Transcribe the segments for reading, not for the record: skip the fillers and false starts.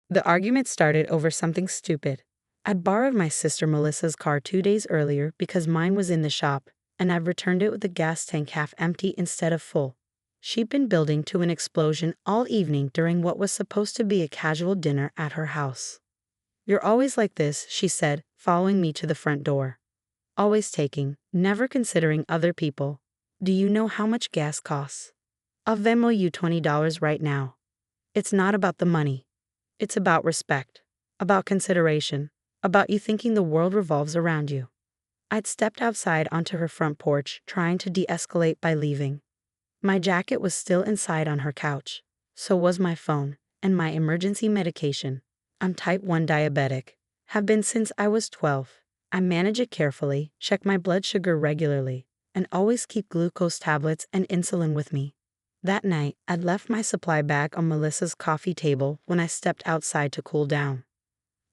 The argument started over something stupid. I'd borrowed my sister Melissa's car 2 days earlier because mine was in the shop, and I'd returned it with the gas tank half empty instead of full. She'd been building to an explosion all evening during what was supposed to be a casual dinner at her house. "You're always like this," she said, following me to the front door. "Always taking, never considering other people. Do you know how much gas costs? I'll Venmo you $20 right now." It's not about the money. It's about respect, about consideration, about you thinking the world revolves around you. I'd stepped outside onto her front porch, trying to de-escalate by leaving. My jacket was still inside on her couch. So was my phone, and my emergency medication. I'm type 1 diabetic. Have been since I was 12. I manage it carefully, check my blood sugar regularly, and always keep glucose tablets and insulin with me. That night, I'd left my supply bag on Melissa's coffee table when I stepped outside to cool down.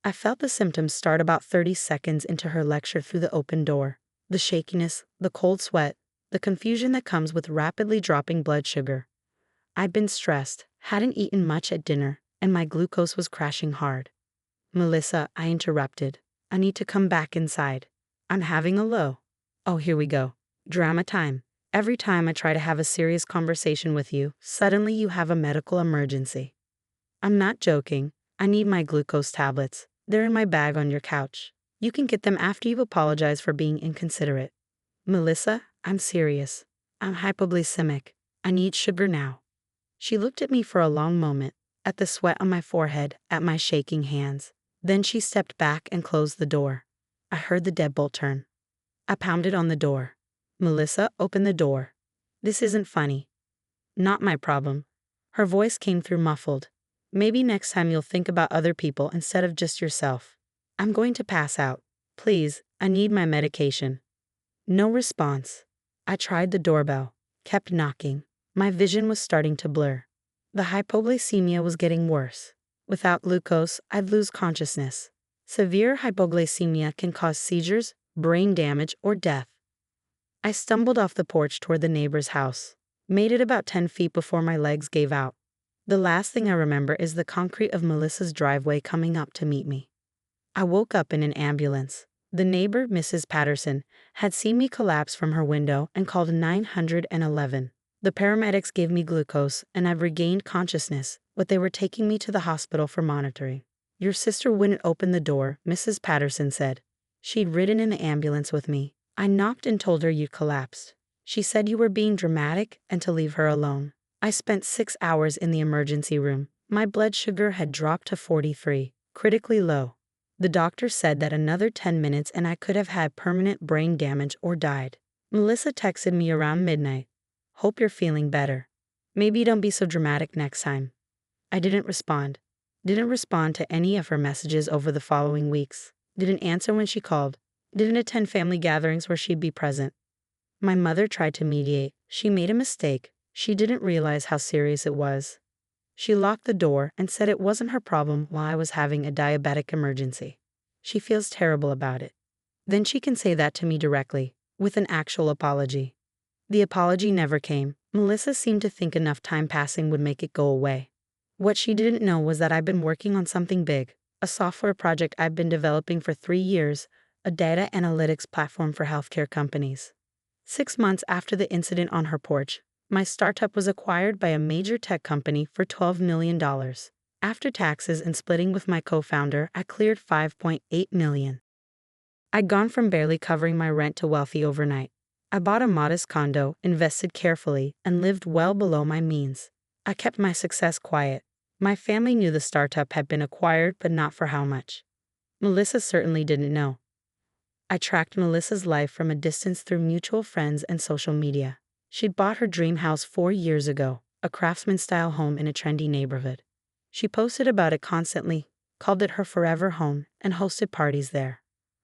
I felt the symptoms start about 30 seconds into her lecture through the open door. The shakiness, the cold sweat, the confusion that comes with rapidly dropping blood sugar. I'd been stressed, hadn't eaten much at dinner, and my glucose was crashing hard. "Melissa," I interrupted. "I need to come back inside. I'm having a low." "Oh, here we go. Drama time. Every time I try to have a serious conversation with you, suddenly you have a medical emergency." "I'm not joking. I need my glucose tablets. They're in my bag on your couch. You can get them after you've apologized for being inconsiderate." "Melissa, I'm serious. I'm hypoglycemic. I need sugar now." She looked at me for a long moment, at the sweat on my forehead, at my shaking hands. Then she stepped back and closed the door. I heard the deadbolt turn. I pounded on the door. "Melissa, open the door. This isn't funny." "Not my problem." Her voice came through muffled. "Maybe next time you'll think about other people instead of just yourself." "I'm going to pass out. Please, I need my medication." No response. I tried the doorbell, kept knocking. My vision was starting to blur. The hypoglycemia was getting worse. Without glucose, I'd lose consciousness. Severe hypoglycemia can cause seizures, brain damage, or death. I stumbled off the porch toward the neighbor's house. Made it about 10 feet before my legs gave out. The last thing I remember is the concrete of Melissa's driveway coming up to meet me. I woke up in an ambulance. The neighbor, Mrs. Patterson, had seen me collapse from her window and called 911. The paramedics gave me glucose, and I've regained consciousness, but they were taking me to the hospital for monitoring. "Your sister wouldn't open the door," Mrs. Patterson said. "She'd ridden in the ambulance with me. I knocked and told her you'd collapsed. She said you were being dramatic and to leave her alone." I spent 6 hours in the emergency room. My blood sugar had dropped to 43, critically low. The doctor said that another 10 minutes and I could have had permanent brain damage or died. Melissa texted me around midnight. "Hope you're feeling better. Maybe don't be so dramatic next time." I didn't respond. Didn't respond to any of her messages over the following weeks. Didn't answer when she called. Didn't attend family gatherings where she'd be present. My mother tried to mediate. She made a mistake. She didn't realize how serious it was. She locked the door and said it wasn't her problem while I was having a diabetic emergency. She feels terrible about it. Then she can say that to me directly, with an actual apology. The apology never came. Melissa seemed to think enough time passing would make it go away. What she didn't know was that I've been working on something big, a software project I've been developing for 3 years, a data analytics platform for healthcare companies. 6 months after the incident on her porch, my startup was acquired by a major tech company for $12 million. After taxes and splitting with my co-founder, I cleared $5.8 million. I'd gone from barely covering my rent to wealthy overnight. I bought a modest condo, invested carefully, and lived well below my means. I kept my success quiet. My family knew the startup had been acquired, but not for how much. Melissa certainly didn't know. I tracked Melissa's life from a distance through mutual friends and social media. She'd bought her dream house 4 years ago, a craftsman-style home in a trendy neighborhood. She posted about it constantly, called it her forever home, and hosted parties there.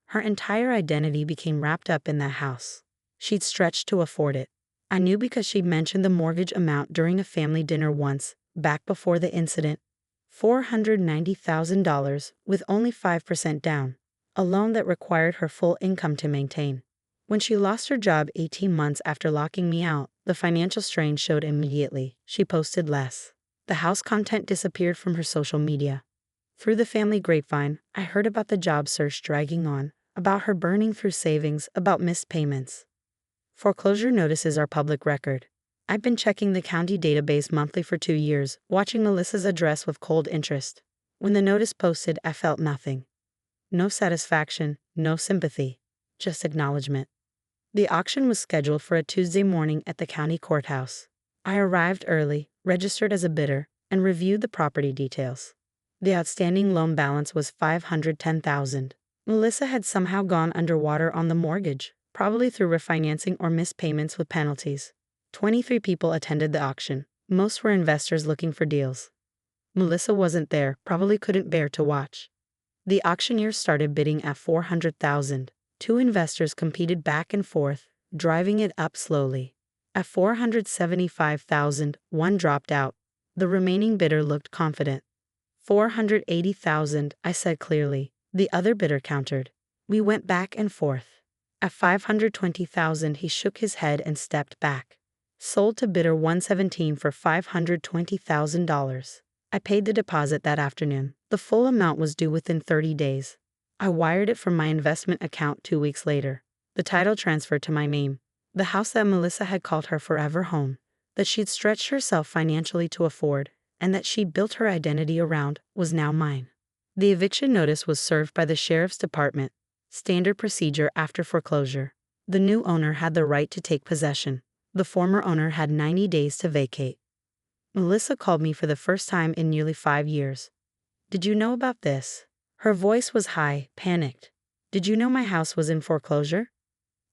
Her entire identity became wrapped up in that house. She'd stretched to afford it. I knew because she'd mentioned the mortgage amount during a family dinner once, back before the incident. $490,000 with only 5% down, a loan that required her full income to maintain. When she lost her job 18 months after locking me out, the financial strain showed immediately. She posted less. The house content disappeared from her social media. Through the family grapevine, I heard about the job search dragging on, about her burning through savings, about missed payments. Foreclosure notices are public record. I've been checking the county database monthly for 2 years, watching Melissa's address with cold interest. When the notice posted, I felt nothing. No satisfaction, no sympathy, just acknowledgement. The auction was scheduled for a Tuesday morning at the county courthouse. I arrived early, registered as a bidder, and reviewed the property details. The outstanding loan balance was $510,000. Melissa had somehow gone underwater on the mortgage, probably through refinancing or missed payments with penalties. 23 people attended the auction. Most were investors looking for deals. Melissa wasn't there, probably couldn't bear to watch. The auctioneer started bidding at $400,000. Two investors competed back and forth, driving it up slowly. At $475,000, one dropped out. The remaining bidder looked confident. $480,000, I said clearly. The other bidder countered. We went back and forth. At $520,000, he shook his head and stepped back. Sold to bidder 117 for $520,000. I paid the deposit that afternoon. The full amount was due within 30 days. I wired it from my investment account 2 weeks later. The title transferred to my name. The house that Melissa had called her forever home, that she'd stretched herself financially to afford, and that she'd built her identity around, was now mine. The eviction notice was served by the sheriff's department, standard procedure after foreclosure. The new owner had the right to take possession. The former owner had 90 days to vacate. Melissa called me for the first time in nearly 5 years. Did you know about this? Her voice was high, panicked. Did you know my house was in foreclosure?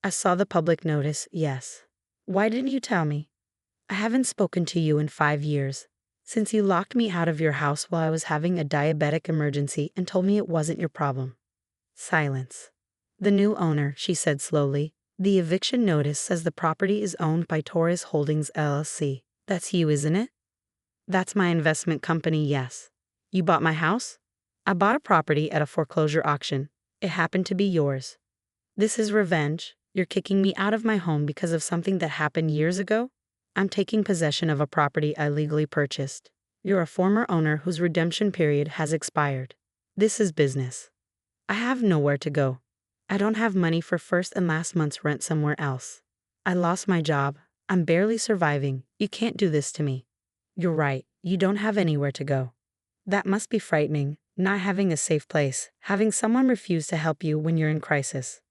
I saw the public notice, yes. Why didn't you tell me? I haven't spoken to you in 5 years. Since you locked me out of your house while I was having a diabetic emergency and told me it wasn't your problem. Silence. The new owner, she said slowly. The eviction notice says the property is owned by Torres Holdings LLC. That's you, isn't it? That's my investment company, yes. You bought my house? I bought a property at a foreclosure auction. It happened to be yours. This is revenge. You're kicking me out of my home because of something that happened years ago? I'm taking possession of a property I legally purchased. You're a former owner whose redemption period has expired. This is business. I have nowhere to go. I don't have money for first and last month's rent somewhere else. I lost my job. I'm barely surviving. You can't do this to me. You're right. You don't have anywhere to go. That must be frightening, not having a safe place, having someone refuse to help you when you're in crisis.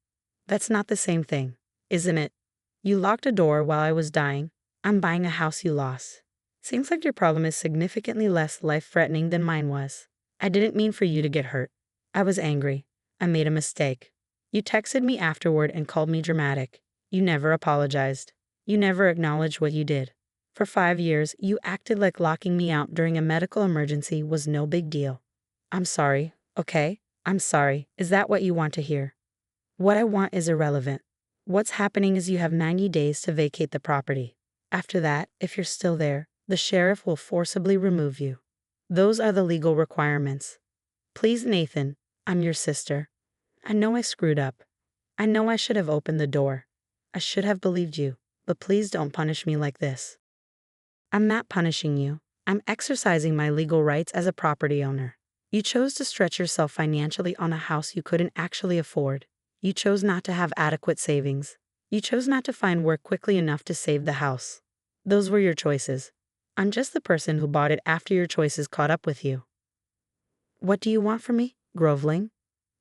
That's not the same thing, isn't it? You locked a door while I was dying. I'm buying a house you lost. Seems like your problem is significantly less life-threatening than mine was. I didn't mean for you to get hurt. I was angry. I made a mistake. You texted me afterward and called me dramatic. You never apologized. You never acknowledged what you did. For 5 years, you acted like locking me out during a medical emergency was no big deal. I'm sorry, okay? I'm sorry. Is that what you want to hear? What I want is irrelevant. What's happening is you have 90 days to vacate the property. After that, if you're still there, the sheriff will forcibly remove you. Those are the legal requirements. Please, Nathan, I'm your sister. I know I screwed up. I know I should have opened the door. I should have believed you, but please don't punish me like this. I'm not punishing you. I'm exercising my legal rights as a property owner. You chose to stretch yourself financially on a house you couldn't actually afford. You chose not to have adequate savings. You chose not to find work quickly enough to save the house. Those were your choices. I'm just the person who bought it after your choices caught up with you. What do you want from me? Groveling?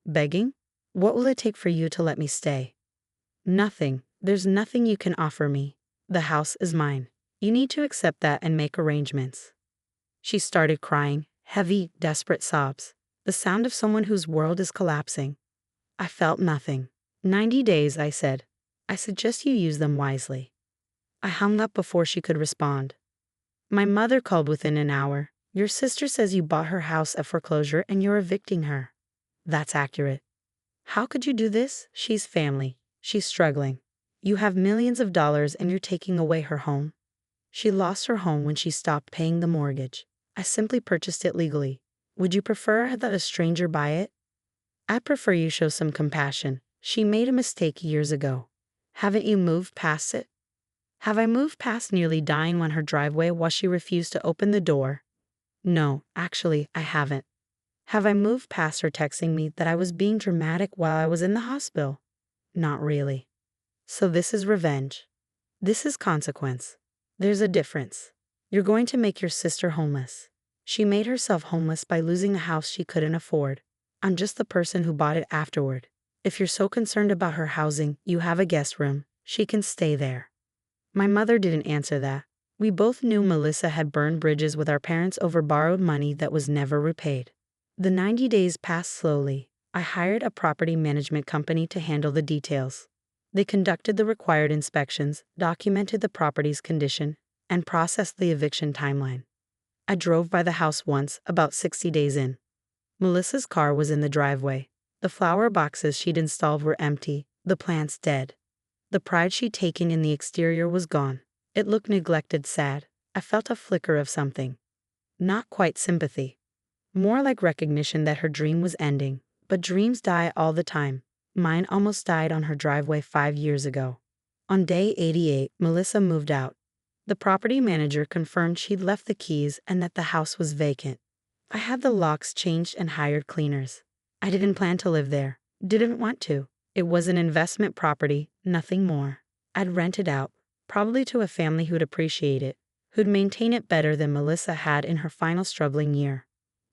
Begging? What will it take for you to let me stay? Nothing. There's nothing you can offer me. The house is mine. You need to accept that and make arrangements. She started crying, heavy, desperate sobs, the sound of someone whose world is collapsing. I felt nothing. 90 days, I said. I suggest you use them wisely. I hung up before she could respond. My mother called within an hour. Your sister says you bought her house at foreclosure and you're evicting her. That's accurate. How could you do this? She's family. She's struggling. You have millions of dollars and you're taking away her home. She lost her home when she stopped paying the mortgage. I simply purchased it legally. Would you prefer that a stranger buy it? I prefer you show some compassion. She made a mistake years ago. Haven't you moved past it? Have I moved past nearly dying on her driveway while she refused to open the door? No, actually, I haven't. Have I moved past her texting me that I was being dramatic while I was in the hospital? Not really. So this is revenge. This is consequence. There's a difference. You're going to make your sister homeless. She made herself homeless by losing a house she couldn't afford. I'm just the person who bought it afterward. If you're so concerned about her housing, you have a guest room. She can stay there. My mother didn't answer that. We both knew Melissa had burned bridges with our parents over borrowed money that was never repaid. The 90 days passed slowly. I hired a property management company to handle the details. They conducted the required inspections, documented the property's condition, and processed the eviction timeline. I drove by the house once, about 60 days in. Melissa's car was in the driveway. The flower boxes she'd installed were empty, the plants dead. The pride she'd taken in the exterior was gone. It looked neglected, sad. I felt a flicker of something. Not quite sympathy. More like recognition that her dream was ending. But dreams die all the time. Mine almost died on her driveway 5 years ago. On day 88, Melissa moved out. The property manager confirmed she'd left the keys and that the house was vacant. I had the locks changed and hired cleaners. I didn't plan to live there. Didn't want to. It was an investment property, nothing more. I'd rent it out, probably to a family who'd appreciate it, who'd maintain it better than Melissa had in her final struggling year.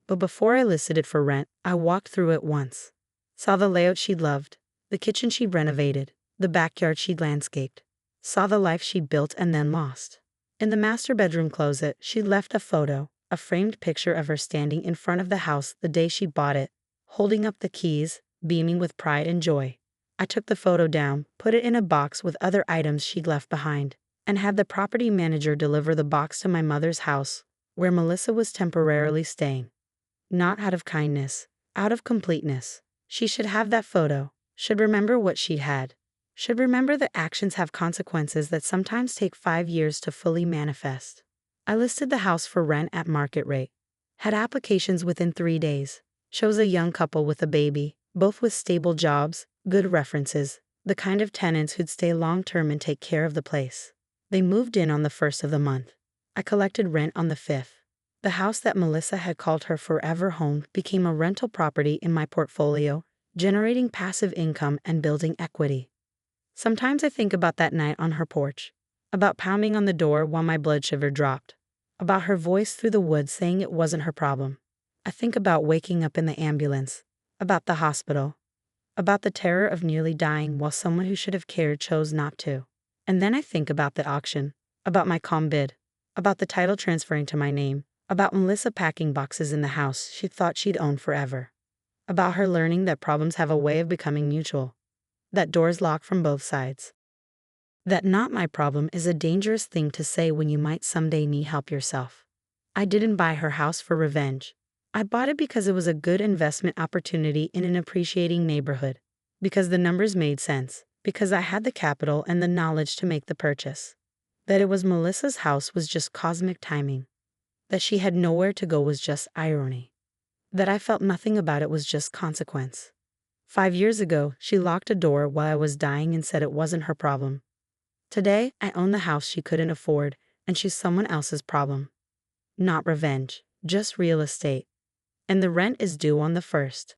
But before I listed it for rent, I walked through it once. Saw the layout she'd loved, the kitchen she'd renovated, the backyard she'd landscaped. Saw the life she'd built and then lost. In the master bedroom closet, she'd left a photo, a framed picture of her standing in front of the house the day she bought it, holding up the keys, beaming with pride and joy. I took the photo down, put it in a box with other items she'd left behind, and had the property manager deliver the box to my mother's house, where Melissa was temporarily staying. Not out of kindness, out of completeness. She should have that photo, should remember what she'd had, should remember that actions have consequences that sometimes take 5 years to fully manifest. I listed the house for rent at market rate, had applications within 3 days, chose a young couple with a baby, both with stable jobs, good references, the kind of tenants who'd stay long-term and take care of the place. They moved in on the 1st of the month. I collected rent on the 5th. The house that Melissa had called her forever home became a rental property in my portfolio, generating passive income and building equity. Sometimes I think about that night on her porch, about pounding on the door while my blood sugar dropped, about her voice through the woods saying it wasn't her problem. I think about waking up in the ambulance, about the hospital, about the terror of nearly dying while someone who should have cared chose not to. And then I think about the auction, about my calm bid, about the title transferring to my name, about Melissa packing boxes in the house she thought she'd own forever, about her learning that problems have a way of becoming mutual, that doors lock from both sides, that not my problem is a dangerous thing to say when you might someday need help yourself. I didn't buy her house for revenge. I bought it because it was a good investment opportunity in an appreciating neighborhood, because the numbers made sense, because I had the capital and the knowledge to make the purchase. That it was Melissa's house was just cosmic timing. That she had nowhere to go was just irony. That I felt nothing about it was just consequence. 5 years ago, she locked a door while I was dying and said it wasn't her problem. Today, I own the house she couldn't afford, and she's someone else's problem. Not revenge, just real estate. And the rent is due on the 1st.